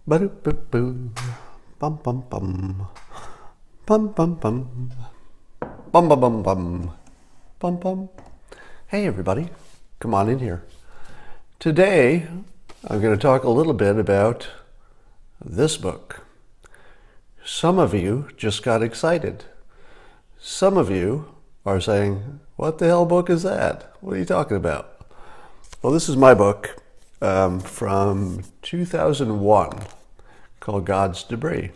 Ba-do-ba-boo. Bum bum bum. Bum bum bum. Bum bum bum bum. Bum bum. Hey everybody, come on in here. Today I'm going to talk a little bit about this book. Some of you just got excited. Some of you are saying, what the hell book is that? What are you talking about? Well, this is my book from 2001 called God's Debris.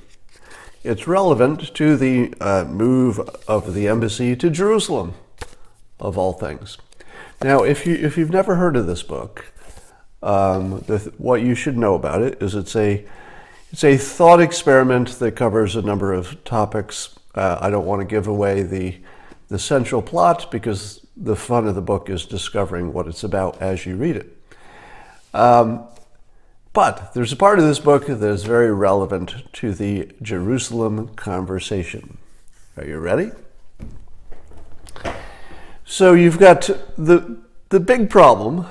It's relevant to the move of the embassy to Jerusalem, of all things. Now, if you've never heard of this book, what you should know about it is it's a thought experiment that covers a number of topics. I don't want to give away the central plot because the fun of the book is discovering what it's about as you read it. But there's a part of this book that is very relevant to the Jerusalem conversation. Are you ready? So you've got the big problem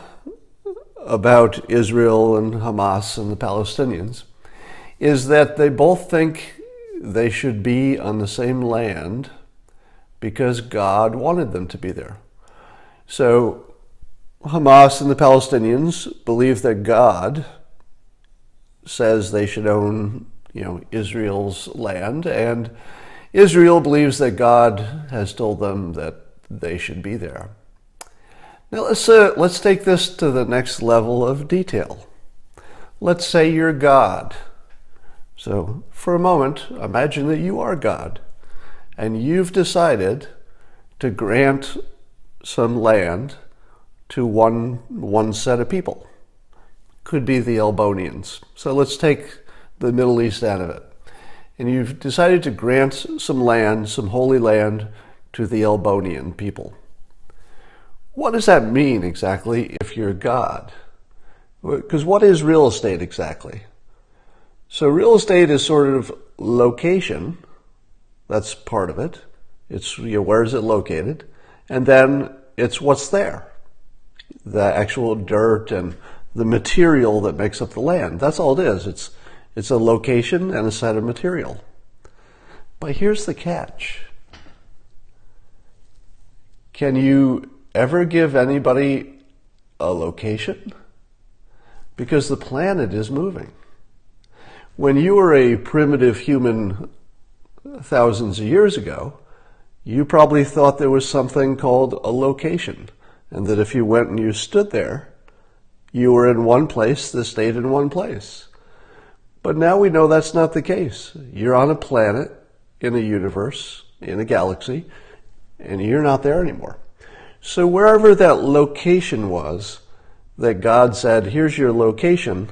about Israel and Hamas and the Palestinians is that they both think they should be on the same land because God wanted them to be there. So Hamas and the Palestinians believe that God says they should own, Israel's land, and Israel believes that God has told them that they should be there. Now let's take this to the next level of detail. Let's say you're God. So for a moment, imagine that you are God, and you've decided to grant some land to one set of people. Could be the Albanians. So let's take the Middle East out of it. And you've decided to grant some land, some holy land, to the Albanian people. What does that mean exactly if you're God? Because what is real estate exactly? So real estate is sort of location. That's part of it. It's where is it located? And then it's what's there. The actual dirt and the material that makes up the land. That's all it is. It's a location and a set of material. But here's the catch. Can you ever give anybody a location? Because the planet is moving. When you were a primitive human thousands of years ago, you probably thought there was something called a location, and that if you went and you stood there, you were in one place that stayed in one place. But now we know that's not the case. You're on a planet, in a universe, in a galaxy, and you're not there anymore. So wherever that location was, that God said, here's your location,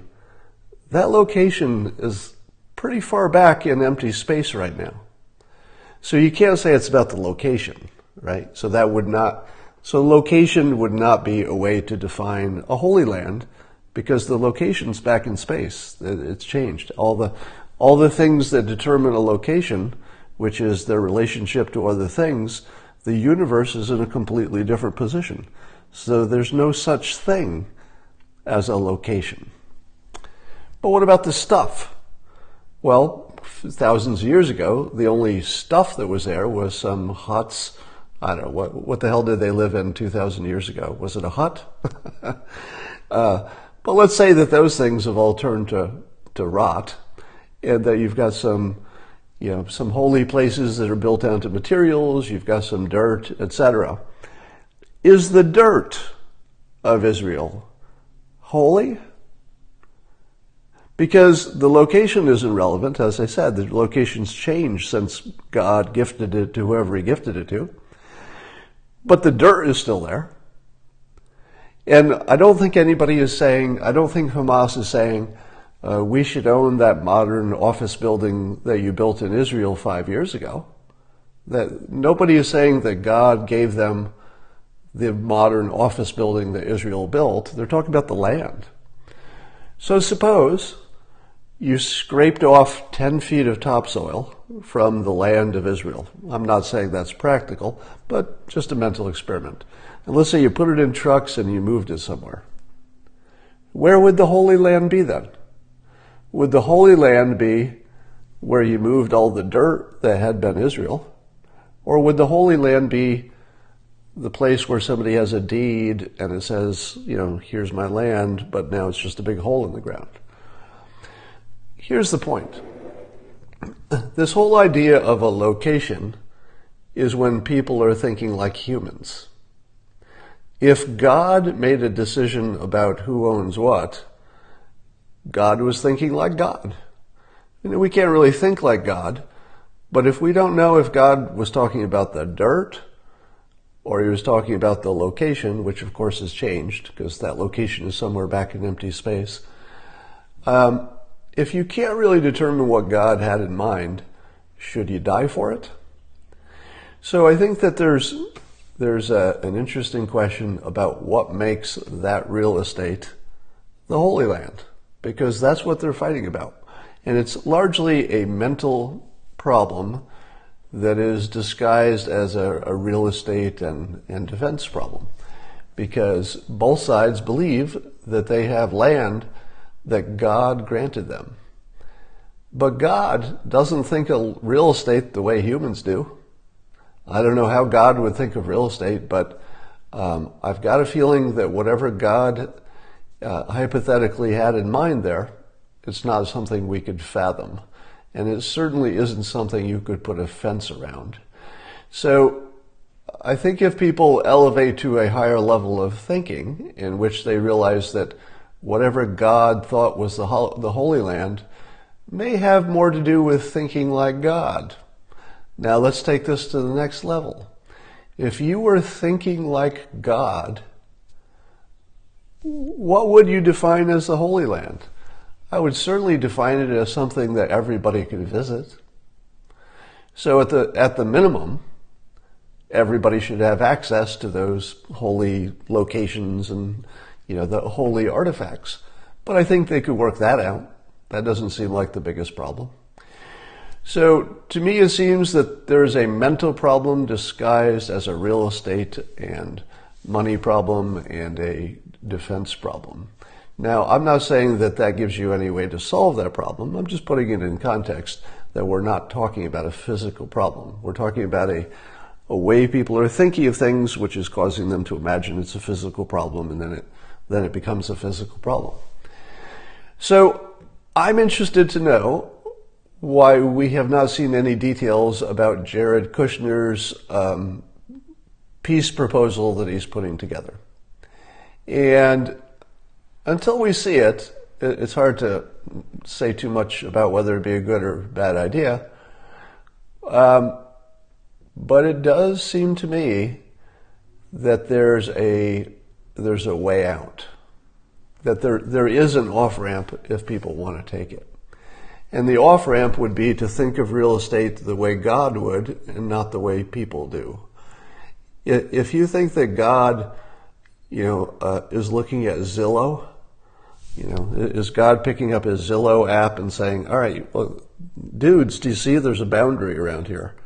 that location is pretty far back in empty space right now. So you can't say it's about the location, right? So location would not be a way to define a holy land because the location's back in space. It's changed. All the things that determine a location, which is their relationship to other things, the universe is in a completely different position. So there's no such thing as a location. But what about the stuff? Well, thousands of years ago, the only stuff that was there was some huts. I don't know, what the hell did they live in 2,000 years ago? Was it a hut? But let's say that those things have all turned to rot, and that you've got some holy places that are built onto materials, you've got some dirt, etc. Is the dirt of Israel holy? Because the location isn't relevant. As I said, the location's changed since God gifted it to whoever he gifted it to. But the dirt is still there. And I don't think Hamas is saying, we should own that modern office building that you built in Israel 5 years ago. That nobody is saying that God gave them the modern office building that Israel built. They're talking about the land. So suppose you scraped off 10 feet of topsoil from the land of Israel. I'm not saying that's practical, but just a mental experiment. And let's say you put it in trucks and you moved it somewhere. Where would the Holy Land be then? Would the Holy Land be where you moved all the dirt that had been Israel? Or would the Holy Land be the place where somebody has a deed and it says, here's my land, but now it's just a big hole in the ground? Here's the point. This whole idea of a location is when people are thinking like humans. If God made a decision about who owns what, God was thinking like God. We can't really think like God, but if we don't know if God was talking about the dirt or he was talking about the location, which of course has changed because that location is somewhere back in empty space, if you can't really determine what God had in mind, should you die for it? So I think that there's an interesting question about what makes that real estate the Holy Land, because that's what they're fighting about. And it's largely a mental problem that is disguised as a real estate and defense problem, because both sides believe that they have land that God granted them. But God doesn't think of real estate the way humans do. I don't know how God would think of real estate, but I've got a feeling that whatever God hypothetically had in mind there, it's not something we could fathom. And it certainly isn't something you could put a fence around. So I think if people elevate to a higher level of thinking in which they realize that whatever God thought was the Holy Land may have more to do with thinking like God. Now let's take this to the next level. If you were thinking like God, what would you define as the Holy Land? I would certainly define it as something that everybody could visit. So at the minimum, everybody should have access to those holy locations and the holy artifacts. But I think they could work that out. That doesn't seem like the biggest problem. So to me, it seems that there is a mental problem disguised as a real estate and money problem and a defense problem. Now, I'm not saying that that gives you any way to solve that problem. I'm just putting it in context that we're not talking about a physical problem. We're talking about a way people are thinking of things, which is causing them to imagine it's a physical problem, and then it becomes a physical problem. So I'm interested to know why we have not seen any details about Jared Kushner's peace proposal that he's putting together. And until we see it, it's hard to say too much about whether it'd be a good or bad idea. But it does seem to me that there's a way out, that there is an off-ramp if people want to take it. And the off-ramp would be to think of real estate the way God would and not the way people do. If you think that God, is looking at Zillow, is God picking up his Zillow app and saying, all right, well, dudes, do you see there's a boundary around here?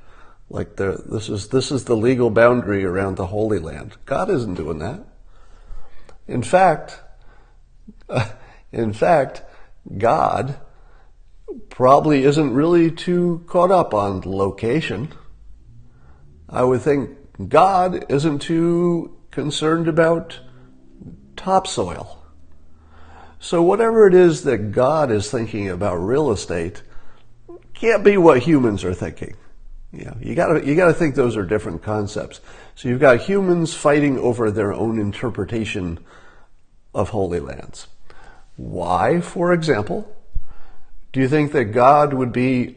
Like this is the legal boundary around the Holy Land. God isn't doing that. In fact, God probably isn't really too caught up on location. I would think God isn't too concerned about topsoil. So whatever it is that God is thinking about real estate can't be what humans are thinking. You gotta think those are different concepts. So you've got humans fighting over their own interpretation of Holy Lands. Why, for example, do you think that God would be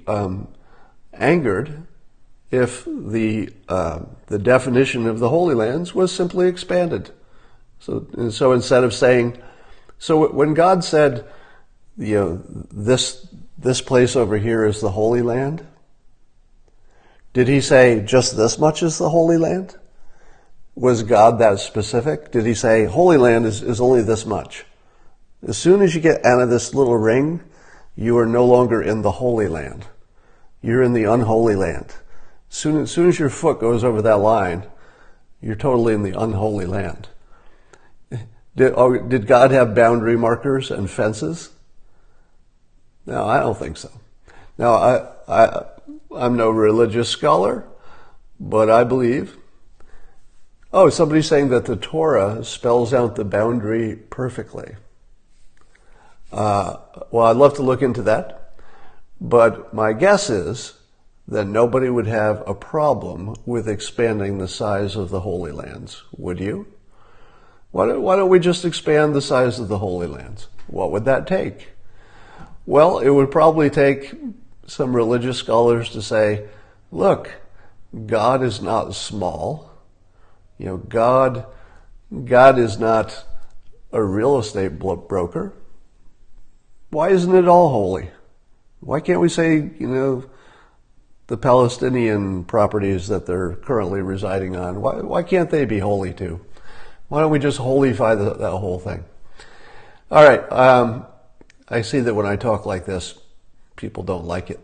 angered if the definition of the Holy Lands was simply expanded? So instead of saying, so when God said, this place over here is the Holy Land, did he say just this much is the Holy Land? Was God that specific? Did he say Holy Land is only this much? As soon as you get out of this little ring, you are no longer in the Holy Land. You're in the unholy land. As soon as your foot goes over that line, you're totally in the unholy land. Did God have boundary markers and fences? No, I don't think so. Now, I'm no religious scholar, but I believe. Oh, somebody's saying that the Torah spells out the boundary perfectly. Well, I'd love to look into that, but my guess is that nobody would have a problem with expanding the size of the Holy Lands. Would you? Why don't we just expand the size of the Holy Lands? What would that take? Well, it would probably take some religious scholars to say, look, God is not small. God is not a real estate broker. Why isn't it all holy? Why can't we say, the Palestinian properties that they're currently residing on, why can't they be holy too? Why don't we just holify that whole thing? All right. I see that when I talk like this, people don't like it.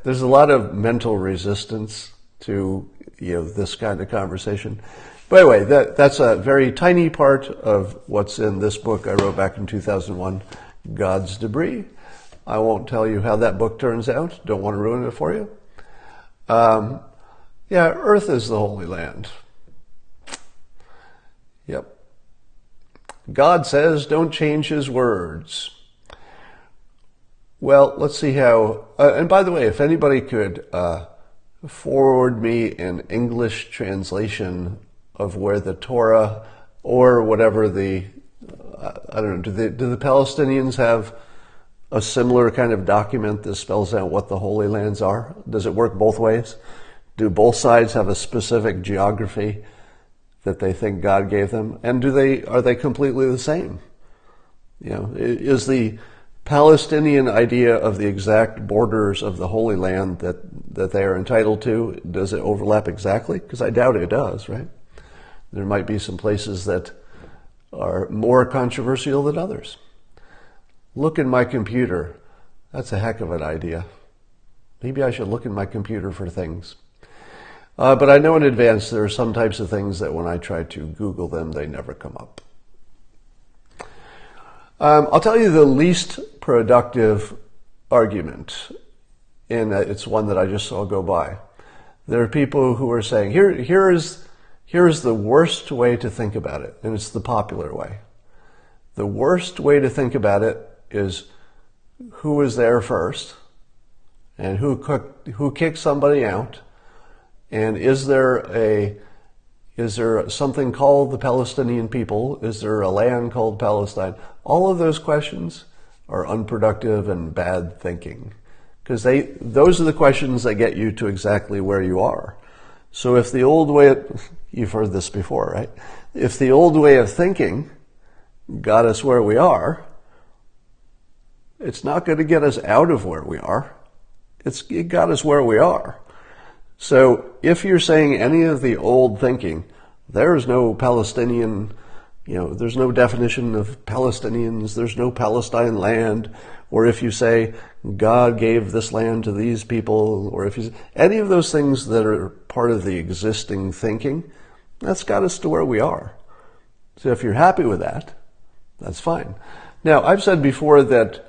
There's a lot of mental resistance to this kind of conversation. But anyway, that's a very tiny part of what's in this book I wrote back in 2001, God's Debris. I won't tell you how that book turns out. Don't want to ruin it for you. Earth is the Holy Land. Yep. God says, don't change his words. Well, let's see how, and by the way, if anybody could forward me an English translation of where the Torah or whatever I don't know, do the Palestinians have a similar kind of document that spells out what the Holy Lands are? Does it work both ways? Do both sides have a specific geography that they think God gave them? And are they completely the same? Is the Palestinian idea of the exact borders of the Holy Land that they are entitled to, does it overlap exactly? Because I doubt it does, right? There might be some places that are more controversial than others. Look in my computer. That's a heck of an idea. Maybe I should look in my computer for things. But I know in advance there are some types of things that when I try to Google them, they never come up. I'll tell you the least productive argument, and it's one that I just saw go by. There are people who are saying, here is the worst way to think about it, and it's the popular way. The worst way to think about it is who was there first, and who kicked somebody out, and is there something called the Palestinian people? Is there a land called Palestine? All of those questions are unproductive and bad thinking, because those are the questions that get you to exactly where you are. So if the old way, you've heard this before, right? If the old way of thinking got us where we are, it's not going to get us out of where we are. It got us where we are. So if you're saying any of the old thinking, there's no Palestinian, there's no definition of Palestinians, there's no Palestine land, or if you say God gave this land to these people, or if you any of those things that are part of the existing thinking, that's got us to where we are. So if you're happy with that, that's fine. Now, I've said before that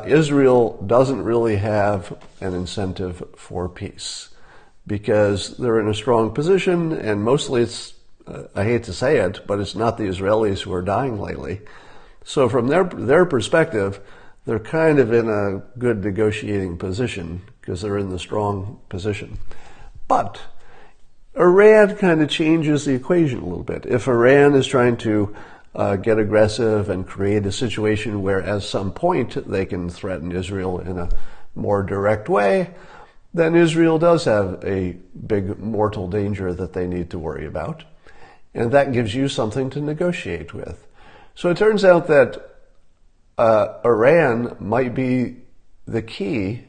Israel doesn't really have an incentive for peace, because they're in a strong position, and mostly it's, I hate to say it, but it's not the Israelis who are dying lately. So from their perspective, they're kind of in a good negotiating position because they're in the strong position. But Iran kind of changes the equation a little bit. If Iran is trying to get aggressive and create a situation where at some point they can threaten Israel in a more direct way, then Israel does have a big mortal danger that they need to worry about. And that gives you something to negotiate with. So it turns out that Iran might be the key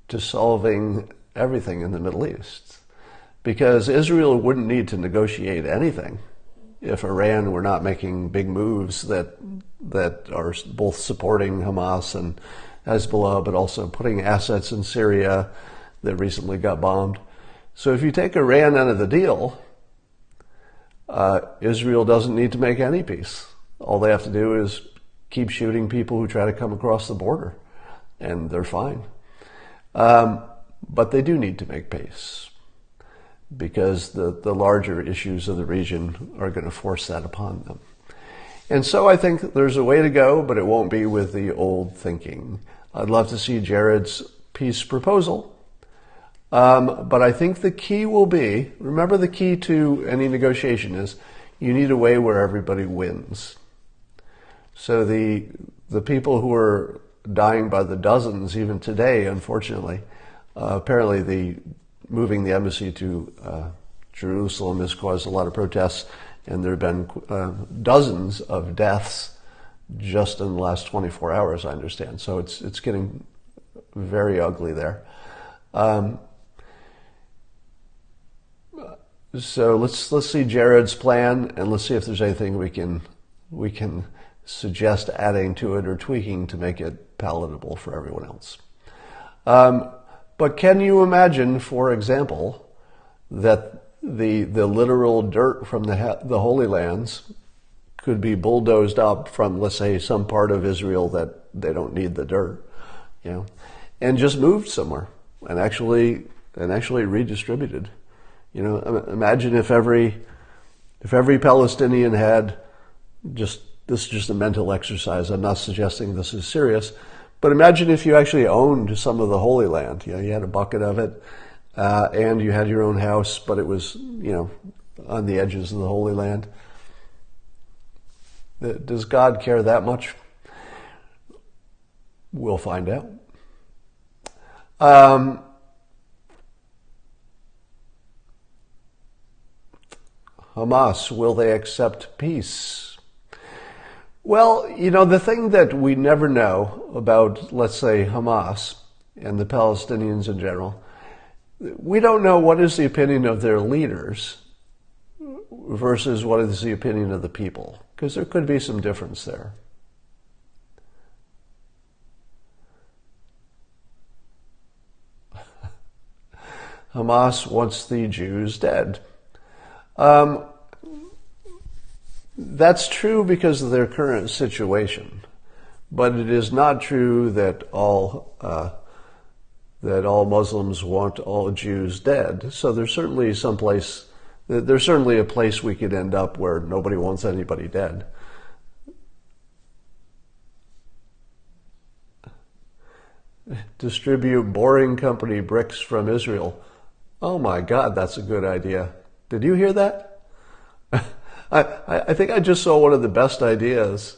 to solving everything in the Middle East, because Israel wouldn't need to negotiate anything if Iran were not making big moves that are both supporting Hamas and Hezbollah, but also putting assets in Syria that recently got bombed. So if you take Iran out of the deal, Israel doesn't need to make any peace. All they have to do is keep shooting people who try to come across the border, and they're fine. But they do need to make pace, because the larger issues of the region are going to force that upon them. And so I think there's a way to go, but it won't be with the old thinking. I'd love to see Jared's peace proposal. But I think the key will be, remember, the key to any negotiation is you need a way where everybody wins. So the people who are dying by the dozens, even today, unfortunately, apparently moving the embassy to Jerusalem has caused a lot of protests, and there have been dozens of deaths just in the last 24 hours, I understand. So it's getting very ugly there. So let's see Jared's plan, and let's see if there's anything we can suggest adding to it or tweaking to make it palatable for everyone else. But can you imagine, for example, that the literal dirt from the Holy Lands could be bulldozed up from, let's say, some part of Israel that they don't need the dirt, and just moved somewhere and actually redistributed. Imagine if every Palestinian had this is just a mental exercise. I'm not suggesting this is serious, but imagine if you actually owned some of the Holy Land. You had a bucket of it, and you had your own house, but it was, on the edges of the Holy Land. Does God care that much? We'll find out. Hamas, will they accept peace? Well, the thing that we never know about, let's say, Hamas and the Palestinians in general, we don't know what is the opinion of their leaders versus what is the opinion of the people, because there could be some difference there. Hamas wants the Jews dead. That's true because of their current situation, but it is not true that all Muslims want all Jews dead. So there's certainly a place we could end up where nobody wants anybody dead. Distribute Boring Company bricks from Israel. Oh my God, that's a good idea. Did you hear that? I think I just saw one of the best ideas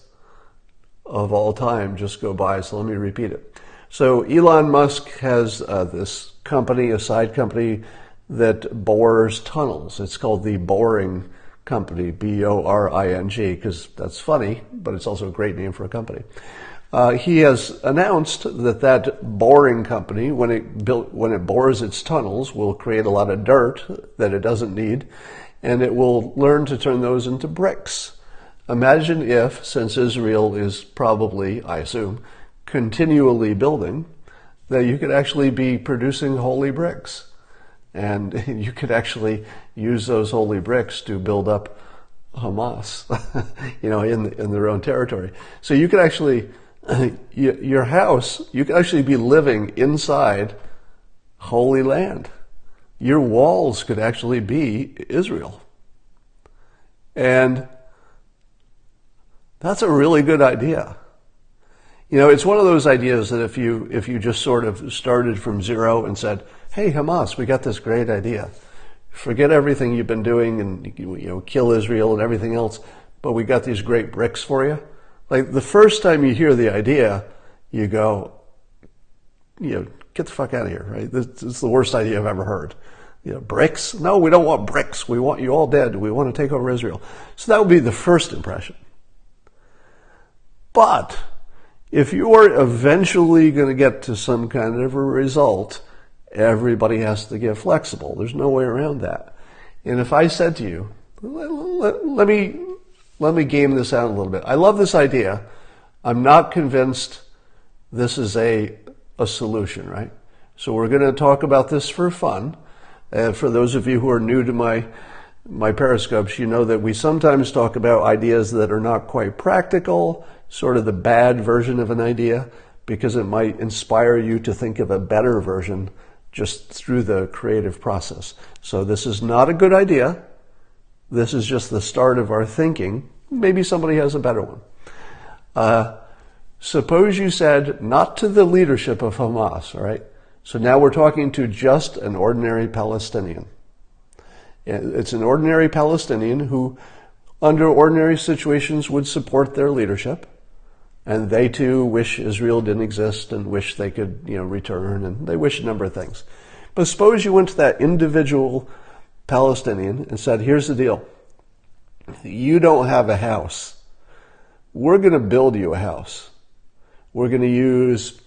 of all time just go by, so let me repeat it. So Elon Musk has this company, a side company, that bores tunnels. It's called the Boring Company, B-O-R-I-N-G, because that's funny, but it's also a great name for a company. He has announced that boring company, when it bores its tunnels, will create a lot of dirt that it doesn't need, and it will learn to turn those into bricks. Imagine if, since Israel is probably, I assume, continually building, that you could actually be producing holy bricks. And you could actually use those holy bricks to build up Hamas, in their own territory. So you could actually, your house, you could actually be living inside Holy Land. Your walls could actually be Israel. And that's a really good idea. It's one of those ideas that if you just sort of started from zero and said, hey, Hamas, we got this great idea. Forget everything you've been doing and, kill Israel and everything else, but we got these great bricks for you. Like the first time you hear the idea, you go, get the fuck out of here, right? This is the worst idea I've ever heard. Bricks? No, we don't want bricks. We want you all dead. We want to take over Israel. So that would be the first impression. But if you are eventually going to get to some kind of a result, everybody has to get flexible. There's no way around that. And if I said to you, let me game this out a little bit. I love this idea. I'm not convinced this is a solution, right? So we're going to talk about this for fun. For those of you who are new to my periscopes, you know that we sometimes talk about ideas that are not quite practical. sort of the bad version of an idea because it might inspire you to think of a better version just through the creative process. So this is not a good idea. This is just the start of our thinking. Maybe somebody has a better one. Suppose you said not to the leadership of Hamas, all right? So now we're talking to just an ordinary Palestinian. It's an ordinary Palestinian who, under ordinary situations, would support their leadership. And they too wish Israel didn't exist and wish they could, return, and they wish a number of things. But suppose you went to that individual Palestinian and said, here's the deal. You don't have a house. We're going to build you a house. We're going to use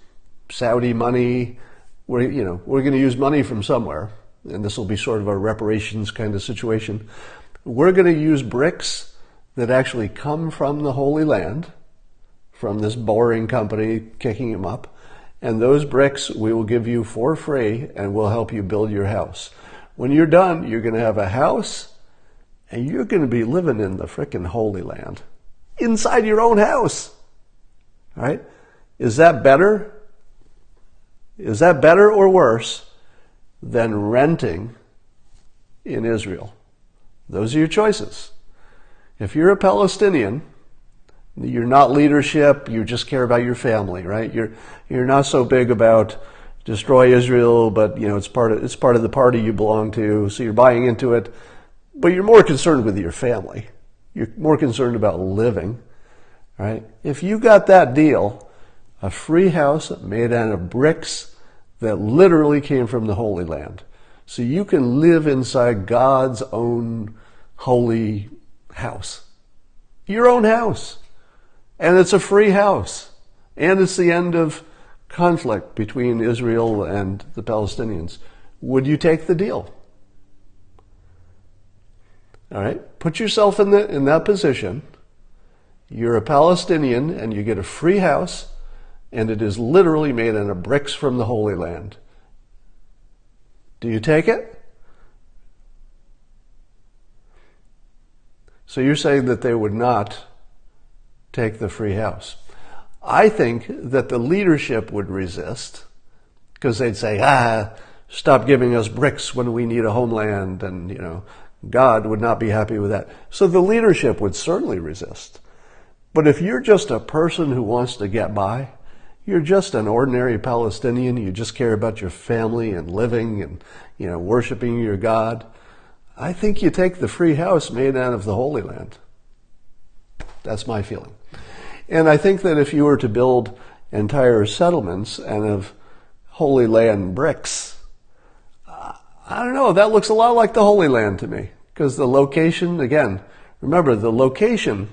Saudi money. We're going to use money from somewhere. And this will be sort of a reparations kind of situation. We're going to use bricks that actually come from the Holy Land, from this boring company kicking them up. And those bricks we will give you for free and we'll help you build your house. When you're done, you're going to have a house and you're going to be living in the frickin' Holy Land. Inside your own house. All right? Is that better? Is that better or worse than renting in Israel? Those are your choices. If you're a Palestinian, you're not leadership, you just care about your family, right? You're not so big about destroy Israel, but it's part of the party you belong to, so you're buying into it, but you're more concerned with your family. You're more concerned about living, right? If you got that deal, a free house made out of bricks that literally came from the Holy Land, so you can live inside God's own holy house. Your own house. And it's a free house. And it's the end of conflict between Israel and the Palestinians. Would you take the deal? All right? Put yourself in that position. You're a Palestinian and you get a free house and it is literally made out of bricks from the Holy Land. Do you take it? So you're saying that they would not take the free house. I think that the leadership would resist because they'd say, stop giving us bricks when we need a homeland, and, God would not be happy with that. So the leadership would certainly resist. But if you're just a person who wants to get by, you're just an ordinary Palestinian, you just care about your family and living and, worshiping your God, I think you take the free house made out of the Holy Land. That's my feeling. And I think that if you were to build entire settlements out of Holy Land bricks, I don't know, that looks a lot like the Holy Land to me. Because the location, again, remember, the location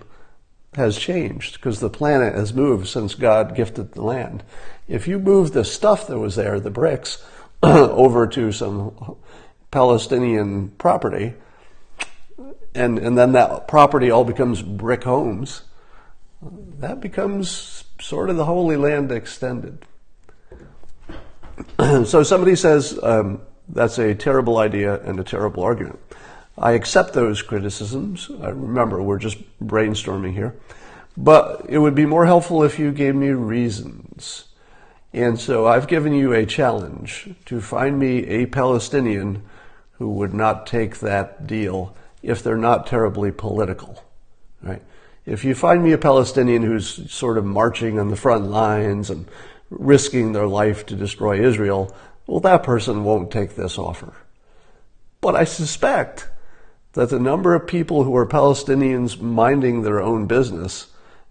has changed because the planet has moved since God gifted the land. If you move the stuff that was there, the bricks, over to some Palestinian property, and then that property all becomes brick homes, that becomes sort of the Holy Land extended. So somebody says that's a terrible idea and a terrible argument. I accept those criticisms. Remember, we're just brainstorming here. But it would be more helpful if you gave me reasons. And so I've given you a challenge to find me a Palestinian who would not take that deal if they're not terribly political, right? If you find me a Palestinian who's sort of marching on the front lines and risking their life to destroy Israel, well, that person won't take this offer. But I suspect that the number of people who are Palestinians minding their own business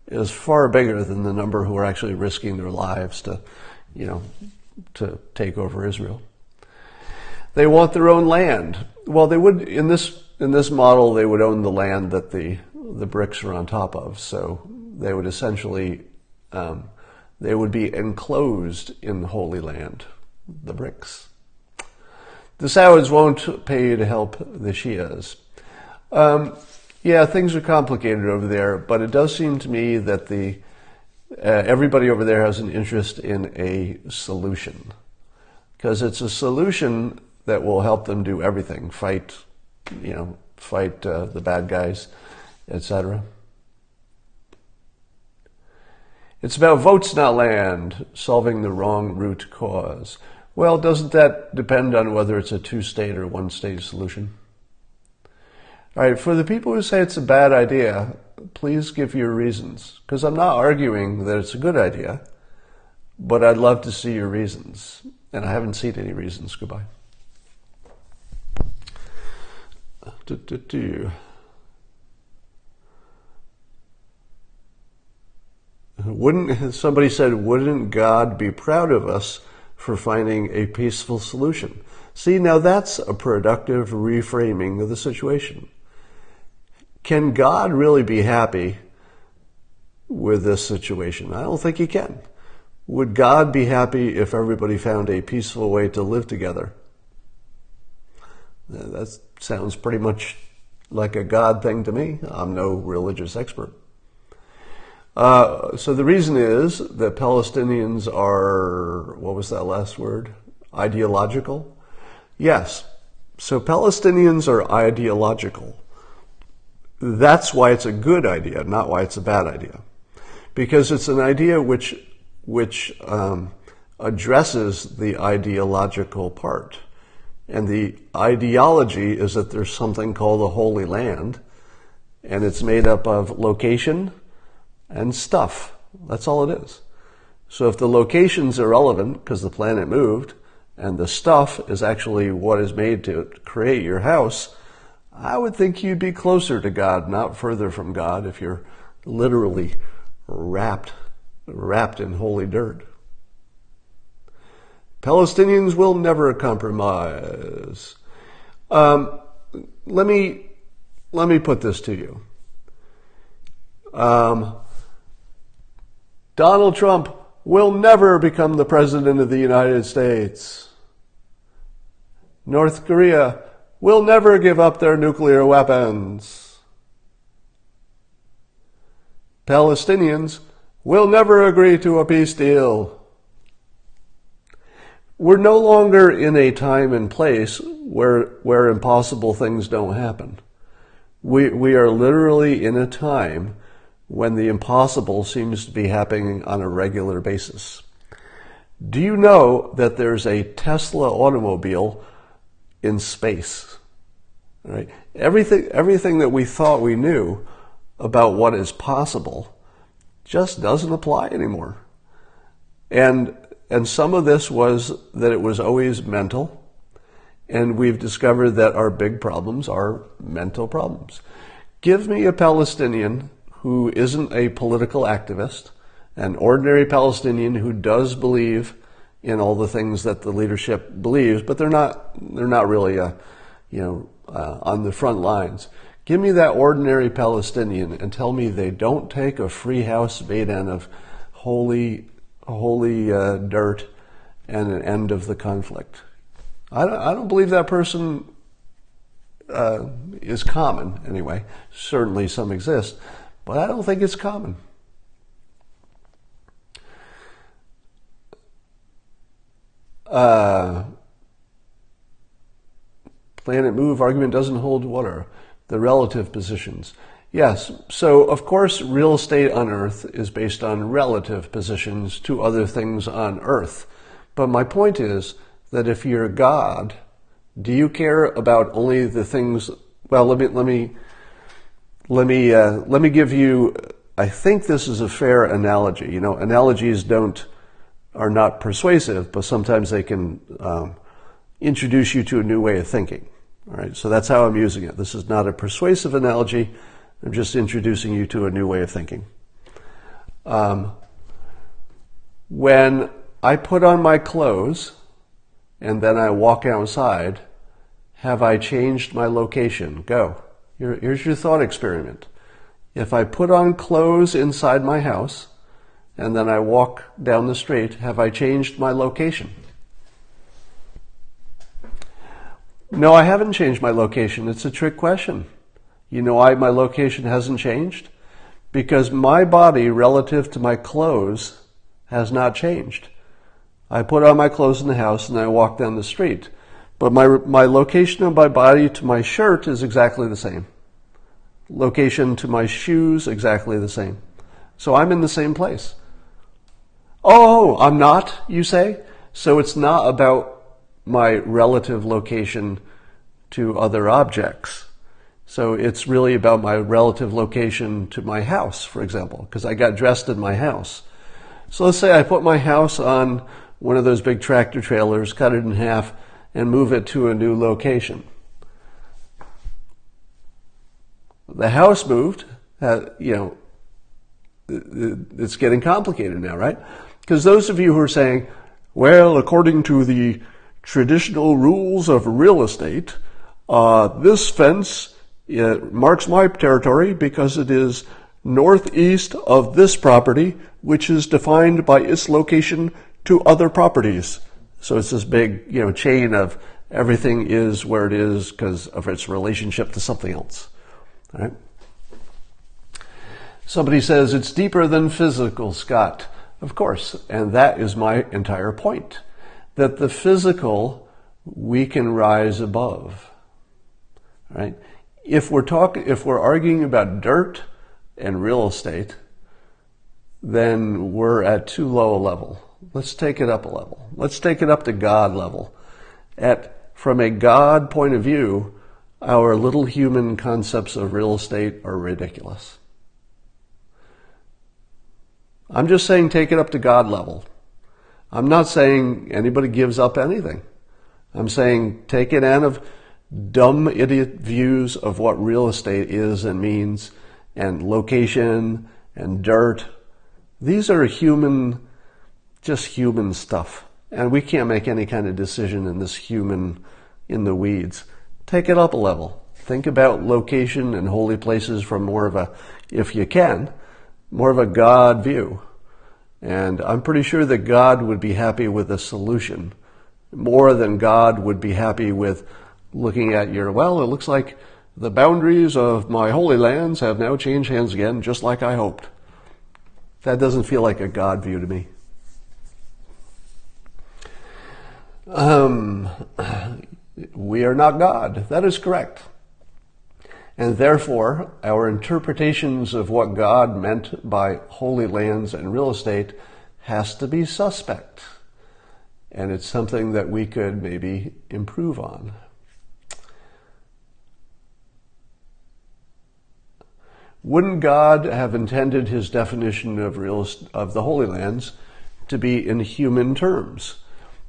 is far bigger than the number who are actually risking their lives to take over Israel. They want their own land. Well, they would, in this model, they would own the land that the bricks are on top of. So they would essentially, they would be enclosed in the Holy Land, the bricks. The Saudis won't pay you to help the Shias. Yeah, things are complicated over there, but it does seem to me that everybody over there has an interest in a solution, because it's a solution that will help them do everything: fight the bad guys, etc. It's about votes, not land, solving the wrong root cause. Well, doesn't that depend on whether it's a two-state or one-state solution? All right, for the people who say it's a bad idea, please give your reasons, because I'm not arguing that it's a good idea, but I'd love to see your reasons, and I haven't seen any reasons. Goodbye. Somebody said, wouldn't God be proud of us for finding a peaceful solution? See, now that's a productive reframing of the situation. Can God really be happy with this situation? I don't think he can. Would God be happy if everybody found a peaceful way to live together? That sounds pretty much like a God thing to me. I'm no religious expert. So the reason is that Palestinians are, what was that last word? Ideological? Yes. So Palestinians are ideological. That's why it's a good idea, not why it's a bad idea. Because it's an idea which addresses the ideological part. And the ideology is that there's something called the Holy Land, and it's made up of location and stuff. That's all it is. So if the location's irrelevant because the planet moved, and the stuff is actually what is made to create your house, I would think you'd be closer to God, not further from God, if you're literally wrapped in holy dirt. Palestinians will never compromise. Let me put this to you. Donald Trump will never become the president of the United States. North Korea will never give up their nuclear weapons. Palestinians will never agree to a peace deal. We're no longer in a time and place where impossible things don't happen. We are literally in a time when the impossible seems to be happening on a regular basis. Do you know that there's a Tesla automobile in space? Right? Everything that we thought we knew about what is possible just doesn't apply anymore. And some of this was that it was always mental, and we've discovered that our big problems are mental problems. Give me a Palestinian who isn't a political activist, an ordinary Palestinian who does believe in all the things that the leadership believes, but they're not really on the front lines. Give me that ordinary Palestinian and tell me they don't take a free house made out of holy dirt and an end of the conflict. I don't believe that person is common anyway. Certainly some exist, but I don't think it's common. Planet Move argument doesn't hold water. The relative positions. Yes, so of course real estate on Earth is based on relative positions to other things on Earth. But my point is that if you're God, do you care about only the things? Well, let me give you. I think this is a fair analogy. You know, analogies are not persuasive, but sometimes they can introduce you to a new way of thinking. All right, so that's how I'm using it. This is not a persuasive analogy. I'm just introducing you to a new way of thinking. When I put on my clothes and then I walk outside, have I changed my location? Go. Here's your thought experiment. If I put on clothes inside my house and then I walk down the street, have I changed my location? No, I haven't changed my location. It's a trick question. You know why my location hasn't changed? Because my body relative to my clothes has not changed. I put on my clothes in the house and I walk down the street. But my location of my body to my shirt is exactly the same. Location to my shoes, exactly the same. So I'm in the same place. Oh, I'm not, you say? So it's not about my relative location to other objects. So it's really about my relative location to my house, for example, because I got dressed in my house. So let's say I put my house on one of those big tractor trailers, cut it in half, and move it to a new location. The house moved, it's getting complicated now, right? Because those of you who are saying, well, according to the traditional rules of real estate, this fence marks my territory because it is northeast of this property, which is defined by its location to other properties. So it's this big, chain of everything is where it is because of its relationship to something else. All right? Somebody says it's deeper than physical, Scott. Of course, and that is my entire point. That the physical we can rise above. Right? If we're arguing about dirt and real estate, then we're at too low a level. Let's take it up a level. Let's take it up to God level. From a God point of view, our little human concepts of real estate are ridiculous. I'm just saying take it up to God level. I'm not saying anybody gives up anything. I'm saying take it out of dumb idiot views of what real estate is and means, and location and dirt. These are just human stuff. And we can't make any kind of decision in this human in the weeds. Take it up a level. Think about location and holy places from more of a, if you can, more of a God view. And I'm pretty sure that God would be happy with a solution more than God would be happy with looking at it looks like the boundaries of my holy lands have now changed hands again, just like I hoped. That doesn't feel like a God view to me. We are not God. That is correct. And therefore, our interpretations of what God meant by holy lands and real estate has to be suspect. And it's something that we could maybe improve on. Wouldn't God have intended his definition of the Holy Lands to be in human terms?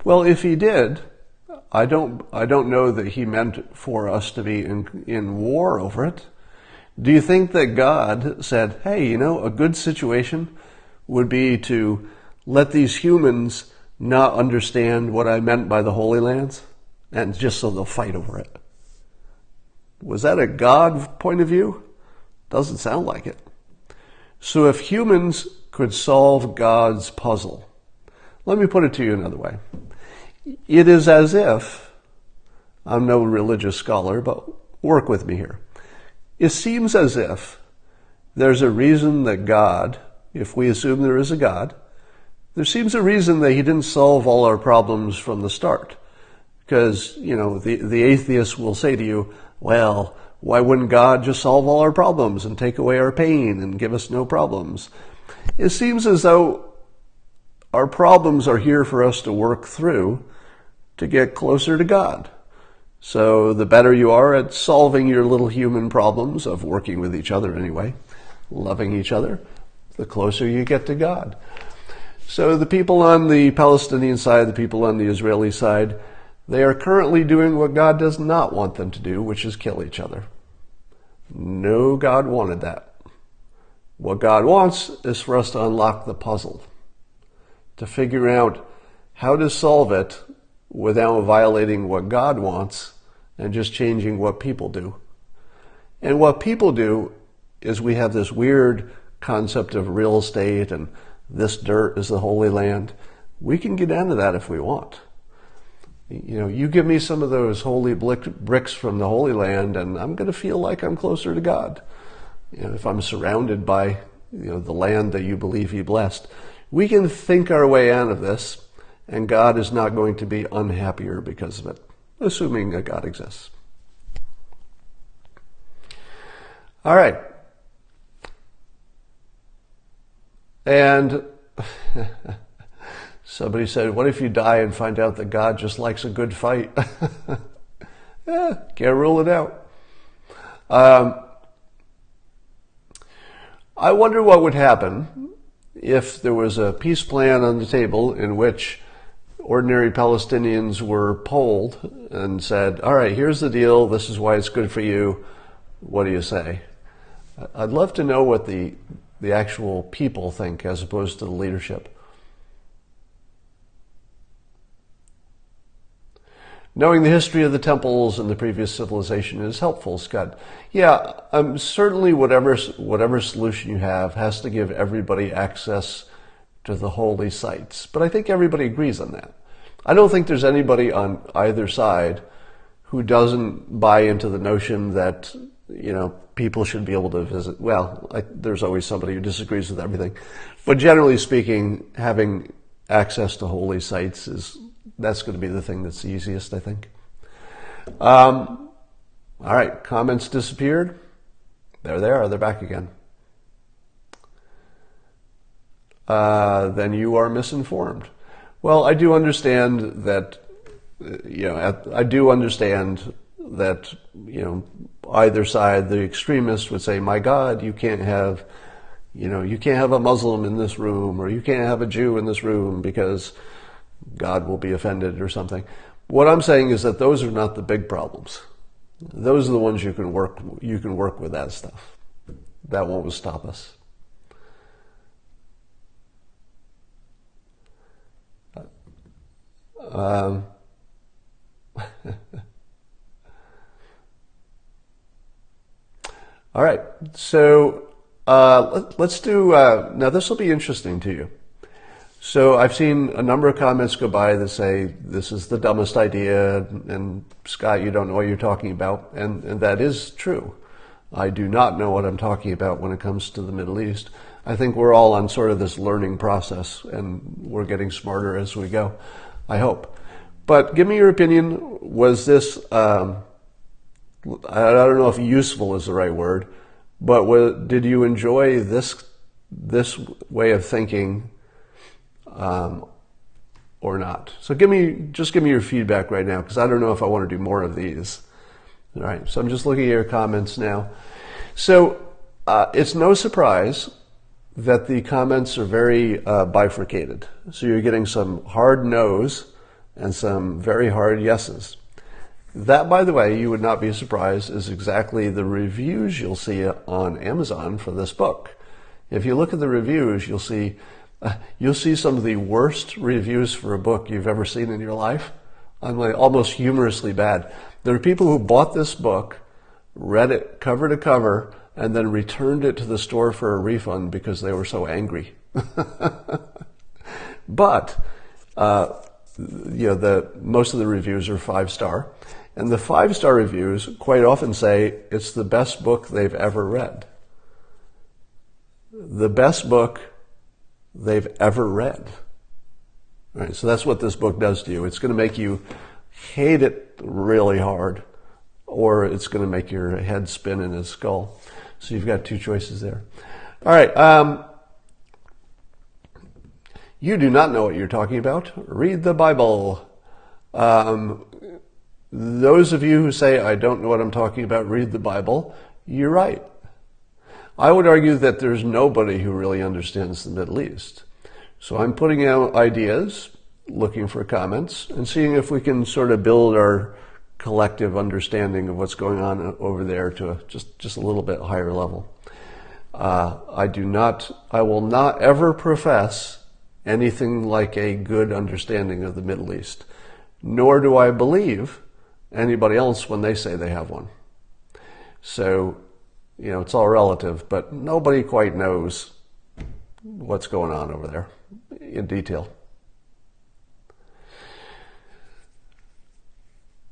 Well, if he did, I don't know that he meant for us to be in war over it. Do you think that God said, hey, a good situation would be to let these humans not understand what I meant by the Holy Lands, and just so they'll fight over it? Was that a God point of view? Doesn't sound like it. So if humans could solve God's puzzle, let me put it to you another way. It is as if, I'm no religious scholar, but work with me here. It seems as if there's a reason that God, if we assume there is a God, there seems a reason that he didn't solve all our problems from the start. Because, the atheists will say to you, well, why wouldn't God just solve all our problems and take away our pain and give us no problems? It seems as though our problems are here for us to work through to get closer to God. So the better you are at solving your little human problems of working with each other anyway, loving each other, the closer you get to God. So the people on the Palestinian side, the people on the Israeli side, they are currently doing what God does not want them to do, which is kill each other. No, God wanted that. What God wants is for us to unlock the puzzle, to figure out how to solve it without violating what God wants and just changing what people do. And what people do is we have this weird concept of real estate and this dirt is the Holy Land. We can get into that if we want. You give me some of those holy bricks from the Holy Land and I'm going to feel like I'm closer to God. If I'm surrounded by the land that you believe he blessed. We can think our way out of this and God is not going to be unhappier because of it, assuming that God exists. All right. And Somebody said, what if you die and find out that God just likes a good fight? Can't rule it out. I wonder what would happen if there was a peace plan on the table in which ordinary Palestinians were polled and said, all right, here's the deal. This is why it's good for you. What do you say? I'd love to know what the actual people think as opposed to the leadership. Knowing the history of the temples and the previous civilization is helpful, Scott. Yeah, certainly whatever solution you have has to give everybody access to the holy sites. But I think everybody agrees on that. I don't think there's anybody on either side who doesn't buy into the notion that, people should be able to visit. Well, there's always somebody who disagrees with everything. But generally speaking, having access to holy sites that's going to be the thing that's the easiest, I think. All right, comments disappeared. There they are. They're back again. Then you are misinformed. Well, I do understand that, either side, the extremists would say, my God, you can't have a Muslim in this room, or you can't have a Jew in this room because God will be offended or something. What I'm saying is that those are not the big problems. Those are the ones you can work with that stuff. That won't stop us. All right, so let's do, now this will be interesting to you. So I've seen a number of comments go by that say, this is the dumbest idea, and Scott, you don't know what you're talking about, and that is true. I do not know what I'm talking about when it comes to the Middle East. I think we're all on sort of this learning process, and we're getting smarter as we go, I hope. But give me your opinion. Was this, I don't know if useful is the right word, but did you enjoy this way of thinking or not? So just give me your feedback right now, because I don't know if I want to do more of these. All right, so I'm just looking at your comments now. So it's no surprise that the comments are very bifurcated. So you're getting some hard no's and some very hard yeses. That, by the way, you would not be surprised, is exactly the reviews you'll see on Amazon for this book. If you look at the reviews, you'll see some of the worst reviews for a book you've ever seen in your life. I'm like almost humorously bad. There are people who bought this book, read it cover to cover, and then returned it to the store for a refund because they were so angry. But most of the reviews are 5-star, and the 5-star reviews quite often say it's the best book they've ever read. The best book they've ever read. All right, so that's what this book does to you. It's going to make you hate it really hard, or it's going to make your head spin in his skull. So you've got two choices there. All right. You do not know what you're talking about. Read the Bible. Those of you who say, I don't know what I'm talking about, read the Bible, you're right. I would argue that there's nobody who really understands the Middle East. So I'm putting out ideas, looking for comments, and seeing if we can sort of build our collective understanding of what's going on over there to just a little bit higher level. I will not ever profess anything like a good understanding of the Middle East, nor do I believe anybody else when they say they have one. So, it's all relative, but nobody quite knows what's going on over there in detail.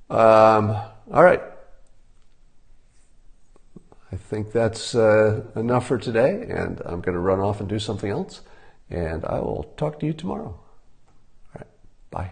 All right. I think that's enough for today, and I'm going to run off and do something else, and I will talk to you tomorrow. All right. Bye.